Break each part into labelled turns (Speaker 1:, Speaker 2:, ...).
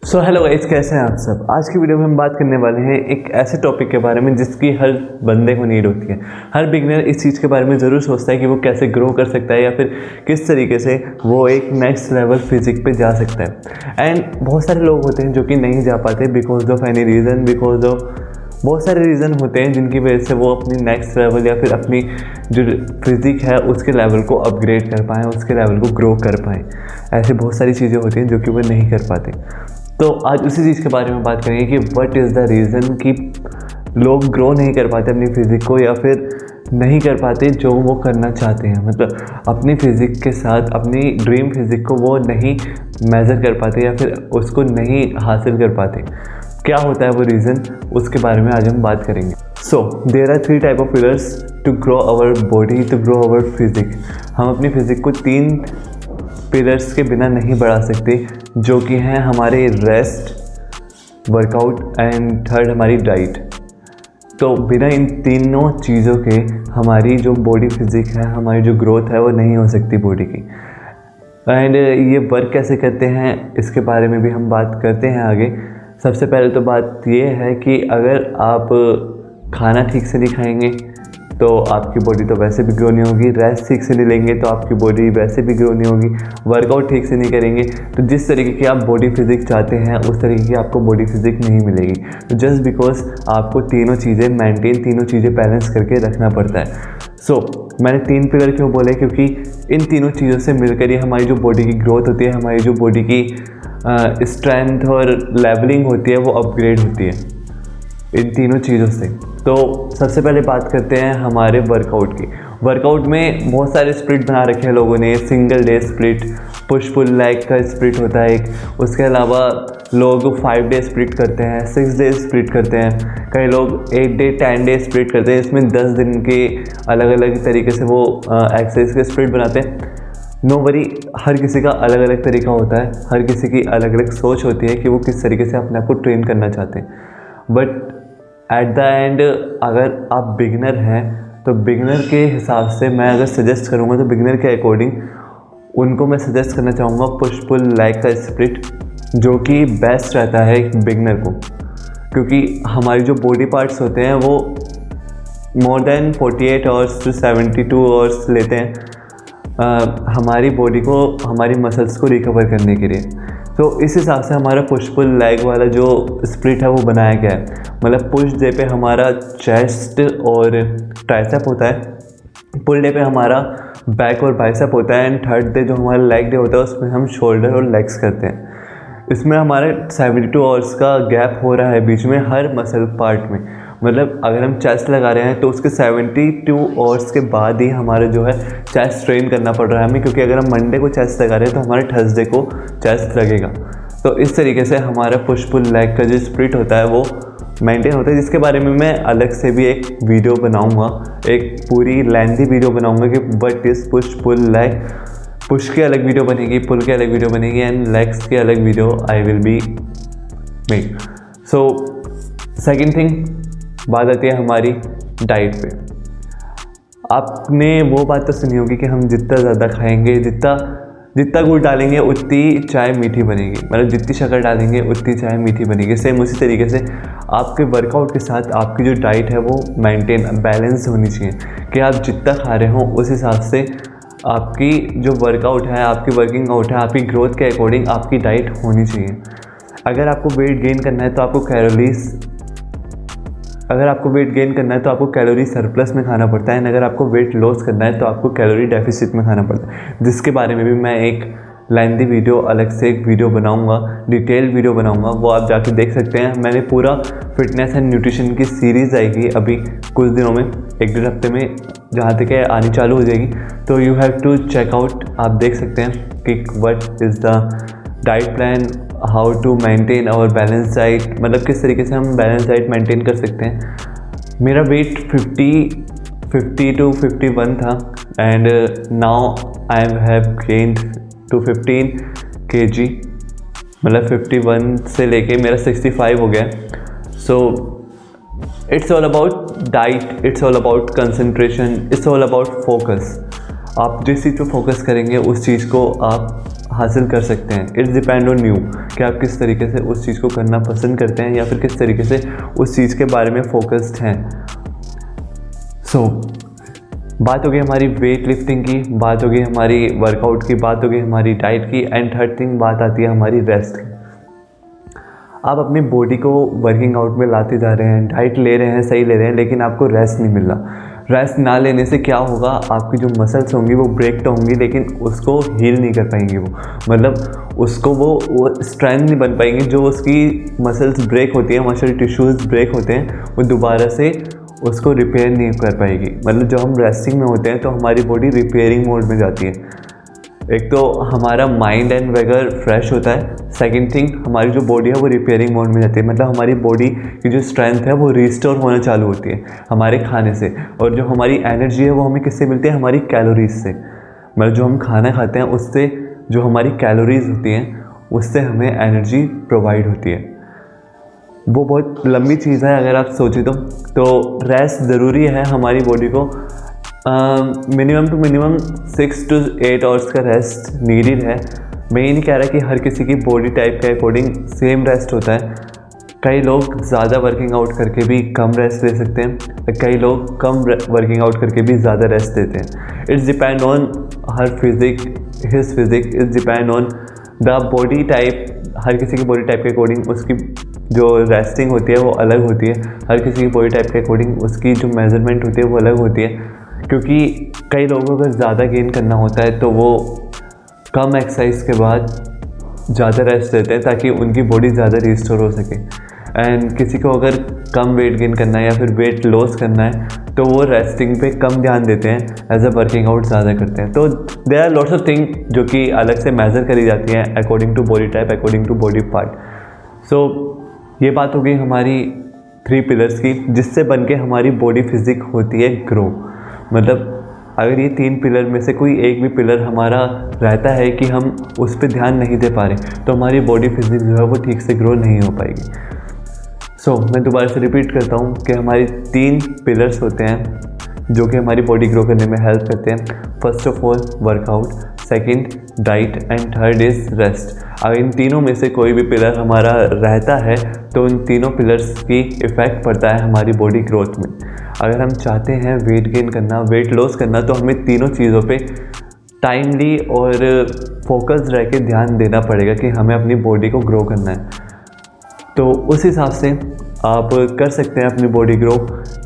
Speaker 1: So hello guys, कैसे हैं आप सब। आज की वीडियो में हम बात करने वाले हैं एक ऐसे टॉपिक के बारे में जिसकी हर बंदे को नीड होती है। हर बिगनर इस चीज़ के बारे में ज़रूर सोचता है कि वो कैसे ग्रो कर सकता है या फिर किस तरीके से वो एक नेक्स्ट लेवल फिजिक पे जा सकता है। एंड बहुत सारे लोग होते हैं जो कि नहीं जा पाते because of any reason, because of बहुत सारे रीज़न होते हैं जिनकी वजह से वो अपनी नेक्स्ट लेवल या फिर अपनी जो फिज़िक है उसके लेवल को अपग्रेड कर पाएँ, उसके लेवल को ग्रो कर पाएँ। ऐसी बहुत सारी चीज़ें होती हैं जो कि वो नहीं कर पाते। तो आज उसी चीज़ के बारे में बात करेंगे कि व्हाट इज़ द रीज़न कि लोग ग्रो नहीं कर पाते अपनी फिज़िक को या फिर नहीं कर पाते जो वो करना चाहते हैं। मतलब अपनी फिज़िक के साथ अपनी ड्रीम फिज़िक को वो नहीं मेज़र कर पाते या फिर उसको नहीं हासिल कर पाते। क्या होता है वो रीज़न, उसके बारे में आज हम बात करेंगे। So there are 3 type of pillars to grow our body, to grow our physique. हम अपनी फिज़िक को 3 पिलर्स के बिना नहीं बढ़ा सकते, जो कि हैं हमारे रेस्ट, वर्कआउट एंड थर्ड हमारी डाइट। तो बिना इन तीनों चीज़ों के हमारी जो बॉडी फिज़िक है, हमारी जो ग्रोथ है वो नहीं हो सकती बॉडी की। एंड ये वर्क कैसे करते हैं इसके बारे में भी हम बात करते हैं आगे। सबसे पहले तो बात ये है कि अगर आप खाना ठीक से नहीं खाएंगे तो आपकी बॉडी तो वैसे भी ग्रो नहीं होगी, रेस्ट ठीक से नहीं लेंगे तो आपकी बॉडी वैसे भी ग्रो नहीं होगी, वर्कआउट ठीक से नहीं करेंगे तो जिस तरीके की आप बॉडी फिज़िक चाहते हैं उस तरीके की आपको बॉडी फिज़िक नहीं मिलेगी। तो जस्ट बिकॉज आपको तीनों चीज़ें मेंटेन, तीनों चीज़ें बैलेंस करके रखना पड़ता है। सो मैंने 3 पिलर क्यों बोले, क्योंकि इन तीनों चीज़ों से मिलकर ही हमारी जो बॉडी की ग्रोथ होती है, हमारी जो बॉडी की स्ट्रेंथ और लेवलिंग होती है वो अपग्रेड होती है इन तीनों चीज़ों से। तो सबसे पहले बात करते हैं हमारे वर्कआउट की। वर्कआउट में बहुत सारे स्प्लिट बना रखे हैं लोगों ने। Single day split, push pull leg का स्प्लिट होता है एक। उसके अलावा लोग 5 डे स्प्लिट करते हैं, 6 डे स्प्लिट करते हैं, कई लोग 8 डे 10 डे स्प्लिट करते हैं। इसमें 10 दिन के अलग अलग तरीके से वो एक्सरसाइज के स्प्लिट बनाते हैं। नो वरी, हर किसी का अलग अलग तरीका होता है, हर किसी की अलग अलग सोच होती है कि वो किस तरीके से अपने आप को ट्रेन करना चाहते हैं। बट एट द एंड अगर आप बिगनर हैं तो बिगनर के हिसाब से मैं अगर सजेस्ट करूँगा तो बिगनर के अकॉर्डिंग उनको मैं सजेस्ट करना चाहूँगा पुश पुल लेग का स्प्लिट, जो कि बेस्ट रहता है एक बिगनर को। क्योंकि हमारी जो बॉडी पार्ट्स होते हैं वो more than 48 hours to 72 hours लेते हैं हमारी बॉडी को, हमारी मसल्स को रिकवर करने के लिए। तो इस हिसाब से हमारा पुश पुल लेग वाला जो स्प्लिट है वो बनाया गया है। मतलब पुश डे पे हमारा चेस्ट और ट्राइसेप होता है, पुल डे पे हमारा बैक और बाइसेप होता है, एंड थर्ड डे जो हमारा लेग डे होता है उसमें हम शोल्डर और लेग्स करते हैं। इसमें हमारे 72 आवर्स का गैप हो रहा है बीच में हर मसल पार्ट में। मतलब अगर हम चेस्ट लगा रहे हैं तो उसके 72 आवर्स के बाद ही हमारा जो है चेस्ट ट्रेन करना पड़ रहा है हमें, क्योंकि अगर हम मंडे को चेस्ट लगा रहे हैं तो हमारे थर्सडे को चेस्ट लगेगा। तो इस तरीके से हमारा पुश पुल लेग का जो स्प्लिट होता है वो मेंटेन होता है, जिसके बारे में मैं अलग से भी एक वीडियो बनाऊंगा, एक पूरी लेंथी वीडियो बनाऊंगा कि what is push pull leg. Push की अलग वीडियो बनेगी, पुल की अलग वीडियो बनेगी, एंड लेग्स की अलग video I will be make. So second thing, बात आती है हमारी डाइट पे। आपने वो बात तो सुनी होगी कि हम जितना ज़्यादा खाएंगे, जितना गुड़ डालेंगे उतनी चाय मीठी बनेगी। मतलब जितनी शक्कर डालेंगे उतनी चाय मीठी बनेगी। सेम उसी तरीके से आपके वर्कआउट के साथ आपकी जो डाइट है वो मेंटेन, बैलेंस होनी चाहिए कि आप जितना खा रहे हो उस हिसाब से आपकी जो वर्कआउट है, आपकी वर्किंग आउट है, आपकी ग्रोथ के अकॉर्डिंग आपकी डाइट होनी चाहिए। अगर आपको वेट गेन करना है तो आपको आपको कैलोरी सरप्लस में खाना पड़ता है, अगर आपको वेट लॉस करना है तो आपको कैलोरी डेफिसिट में खाना पड़ता है, जिसके बारे में भी मैं एक लेंथी वीडियो अलग से एक वीडियो बनाऊंगा, डिटेल वीडियो बनाऊंगा, वो आप जाके देख सकते हैं। मैंने पूरा फिटनेस एंड न्यूट्रिशन की सीरीज़ आएगी अभी कुछ दिनों में, 1-1.5 हफ्ते में जहाँ तक है आनी चालू हो जाएगी। तो you have to check out, आप देख सकते हैं कि what is the diet plan, how to maintain our balance diet, मतलब किस तरीके से हम बैलेंस डाइट मेंटेन कर सकते हैं। मेरा वेट 50 to 51 था, and now I have gained to 15 kg। मतलब 51 से लेके मेरा 65 हो गया। So it's all about diet, it's all about concentration, it's all about focus. आप जिस चीज़ पे फोकस करेंगे उस चीज़ को आप हासिल कर सकते हैं। इट्स डिपेंड ऑन यू कि आप किस तरीके से उस चीज़ को करना पसंद करते हैं या फिर किस तरीके से उस चीज़ के बारे में फोकस्ड हैं। सो बात हो गई हमारी वेट लिफ्टिंग की, बात हो गई हमारी वर्कआउट की, बात हो गई हमारी डाइट की, एंड थर्ड थिंग बात आती है हमारी रेस्ट की। आप अपनी बॉडी को वर्किंग आउट में लाते जा रहे हैं, डाइट ले रहे हैं, सही ले रहे हैं, लेकिन आपको रेस्ट नहीं मिल रहा। रेस्ट ना लेने से क्या होगा, आपकी जो मसल्स होंगी वो ब्रेक तो होंगी लेकिन उसको हील नहीं कर पाएंगी। वो मतलब उसको वो स्ट्रेंथ नहीं बन पाएंगी। जो उसकी मसल्स ब्रेक होती हैं, मसल टिश्यूज़ ब्रेक होते हैं, वो दोबारा से उसको रिपेयर नहीं कर पाएगी। मतलब जब हम रेस्टिंग में होते हैं तो हमारी बॉडी रिपेयरिंग मोड में जाती है। एक तो हमारा माइंड एंड वगैरह फ्रेश होता है, सेकंड थिंग हमारी जो बॉडी है वो रिपेयरिंग मोड में जाती है। मतलब हमारी बॉडी की जो स्ट्रेंथ है वो रिस्टोर होना चालू होती है हमारे खाने से। और जो हमारी एनर्जी है वो हमें किससे मिलती है, हमारी कैलोरीज से। मतलब जो हम खाना खाते हैं उससे जो हमारी कैलोरीज होती हैं उससे हमें एनर्जी प्रोवाइड होती है। वो बहुत लंबी चीज़ है अगर आप सोचें तो रेस्ट ज़रूरी है हमारी बॉडी को। Minimum to minimum 6 to 8 hours का रेस्ट नीडेड है। मैं ये नहीं कह रहा कि हर किसी की बॉडी टाइप के अकॉर्डिंग सेम रेस्ट होता है। कई लोग ज़्यादा वर्किंग आउट करके भी कम रेस्ट ले सकते हैं, कई लोग कम वर्किंग आउट करके भी ज़्यादा रेस्ट देते हैं। It's depend on her physique, his physique, it's depend on the body type. हर किसी की बॉडी टाइप के अकॉर्डिंग उसकी जो रेस्टिंग होती है वो अलग होती है। हर किसी की बॉडी टाइप के अकॉर्डिंग उसकी जो मेजरमेंट होती है वो अलग होती है। क्योंकि कई लोगों को अगर ज़्यादा गेन करना होता है तो वो कम एक्सरसाइज के बाद ज़्यादा रेस्ट लेते हैं ताकि उनकी बॉडी ज़्यादा रिस्टोर हो सके। एंड किसी को अगर कम वेट गेन करना है या फिर वेट लॉस करना है तो वो रेस्टिंग पे कम ध्यान देते हैं, एज अ वर्किंग आउट ज़्यादा करते हैं। तो there are lots of thing जो कि अलग से मेज़र करी जाती हैं according to body type, according to body part. So ये बात हो गई हमारी 3 पिलर्स की, जिससे बन के हमारी बॉडी फिजिक होती है ग्रो। मतलब अगर ये 3 पिलर में से कोई एक भी पिलर हमारा रहता है कि हम उस पर ध्यान नहीं दे पा रहे तो हमारी बॉडी फिजिक्स जो है वो ठीक से ग्रो नहीं हो पाएगी। मैं दोबारा से रिपीट करता हूँ कि हमारी 3 पिलर्स होते हैं जो कि हमारी बॉडी ग्रो करने में हेल्प करते हैं। First of all workout, second diet and third is rest. अगर इन तीनों में से कोई भी पिलर हमारा रहता है तो इन तीनों पिलर्स की इफ़ेक्ट पड़ता है हमारी बॉडी ग्रोथ में। अगर हम चाहते हैं वेट गेन करना, वेट लॉस करना, तो हमें तीनों चीज़ों पे टाइमली और फोकस रह के ध्यान देना पड़ेगा कि हमें अपनी बॉडी को ग्रो करना है। तो उस हिसाब से आप कर सकते हैं अपनी बॉडी ग्रो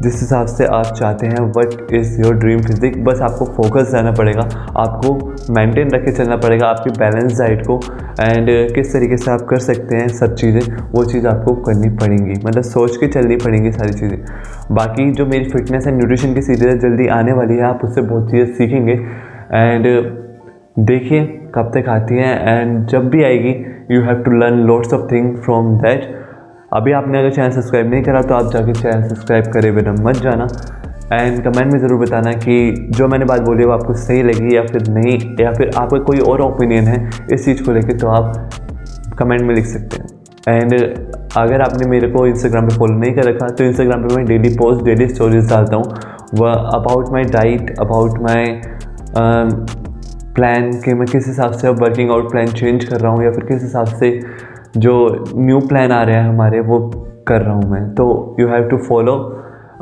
Speaker 1: जिस हिसाब से आप चाहते हैं। What is your dream physique, बस आपको फोकस रहना पड़ेगा, आपको मेंटेन रख के चलना पड़ेगा आपकी बैलेंस डाइट को। एंड किस तरीके से आप कर सकते हैं सब चीज़ें, वो चीज़ आपको करनी पड़ेंगी, मतलब सोच के चलनी पड़ेंगी सारी चीज़ें। बाकी जो मेरी फिटनेस एंड न्यूट्रिशन की सीरीज़ जल्दी आने वाली है, आप उससे बहुत चीज़ें सीखेंगे। एंड देखिए कब तक आती हैं, एंड जब भी आएगी you have to learn lots of thing from that. अभी आपने अगर चैनल सब्सक्राइब नहीं करा तो आप जाके चैनल सब्सक्राइब करे बिना मत जाना। एंड कमेंट में ज़रूर बताना कि जो मैंने बात बोली वो आपको सही लगी या फिर नहीं, या फिर आपका कोई और ओपिनियन है इस चीज़ को लेकर तो आप कमेंट में लिख सकते हैं। एंड अगर आपने मेरे को इंस्टाग्राम पे फॉलो नहीं कर रखा तो इंस्टाग्राम पे मैं डेली पोस्ट, डेली स्टोरीज डालता हूँ वह about my diet, about my plan कि मैं किस हिसाब से अब वर्किंग आउट प्लान चेंज कर रहा हूँ या फिर किस हिसाब से जो न्यू प्लान आ रहे हैं हमारे वो कर रहा हूँ मैं। तो यू हैव टू फॉलो,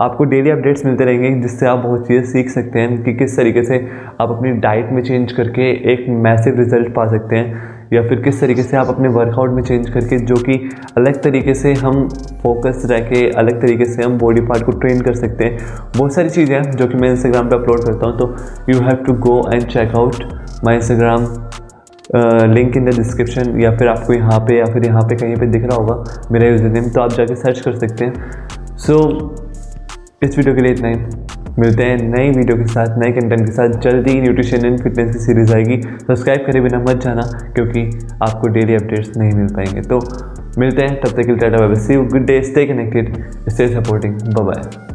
Speaker 1: आपको डेली अपडेट्स मिलते रहेंगे जिससे आप बहुत चीज़ें सीख सकते हैं कि किस तरीके से आप अपनी डाइट में चेंज करके एक मैसिव रिजल्ट पा सकते हैं, या फिर किस तरीके से आप अपने वर्कआउट में चेंज करके जो कि अलग तरीके से हम फोकस रह के अलग तरीके से हम बॉडी पार्ट को ट्रेन कर सकते हैं। बहुत सारी चीज़ें हैं जो कि मैं इंस्टाग्राम पे अपलोड करता हूँ, तो you have to go and check out my Instagram, link in the description, या फिर आपको यहाँ पे या फिर यहाँ पे कहीं पे दिख रहा होगा मेरा यूज़र नेम, तो आप जाके सर्च कर सकते हैं। सो इस वीडियो के लिए इतना ही, मिलते हैं नई वीडियो के साथ, नए कंटेंट के साथ। जल्दी न्यूट्रिशन एंड फिटनेस की सीरीज़ आएगी, सब्सक्राइब करे बिना मत जाना क्योंकि आपको डेली अपडेट्स नहीं मिल पाएंगे। तो मिलते हैं, तब तक के लिए tata bye bye, see you, good day, stay connected, stay supporting, bye bye.